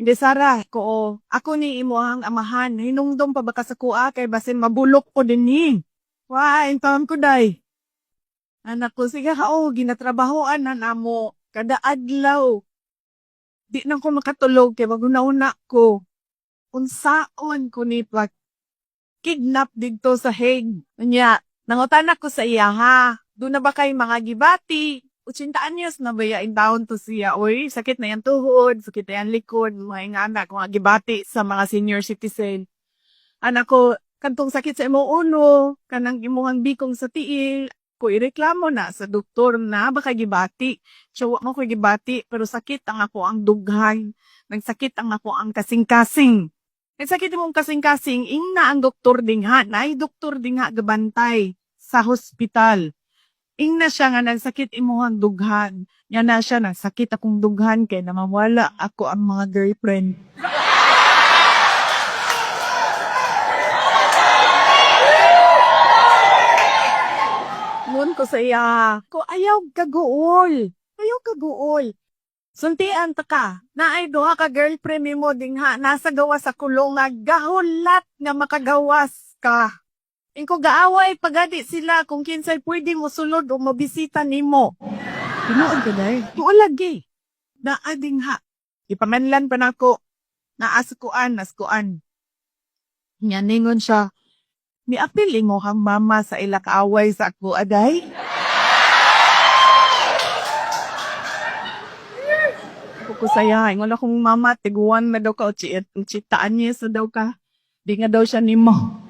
Hindi Sara, ko ako ni imuhang amahan. Hinungdom pa ba ka sa kuha kay basin mabulok ko din ni. Wa, intawan ko day. Anak ko, sige ka ginatrabahoan na namo. Kada adlaw. Di na ko makatulog kay maguna-una ko. Unsaon ko ni pag kidnap dito sa Hague. Nya, nangutan ako sa iya ha. Doon na ba kay mga gibati? 80 anyos na ba in down to siya? Uy, sakit na yan tuhod, sakit na yan likod, mga anak, mga gibati sa mga senior citizen. Anak ko, kantong sakit sa imong uno, kanang imong bikong sa tiil, ko ireklamo na sa doktor na baka gibati. So, mo ko gibati, pero sakit ang ako ang dughay. Nagsakit ang ako ang kasing-kasing. Nagsakit mong kasing-kasing, ing na ang doktor dingha, na ay doktor dingha gabantay sa hospital. Ing na siya nga nagsakit imuhang dughan. Yan na siya, nagsakit akong dughan kay namawala ako ang mga girlfriend. Ngun ko sa iya, ko ayaw kaguol. Ayaw kaguol. Suntian ta ka, na ay duha ka girlfriend mo dingha, nasa gawas sa kulong nga gahulat nga makagawas ka. Ingko gaaway pagadi sila kung kinsay pwede mo sulod o mabisita nimo. Tinuod ka day? Tuol lagi. Naading ha. Ipamanlan pa nako. Naaskuan, naskuan. Nyaningon siya. Miapil mo kang mama sa ila kaaway sa ako aday. Ako saya, ingon akong mama, tiguan na daw ka o chitaan niya sa daw ka. Di nga daw siya nimo.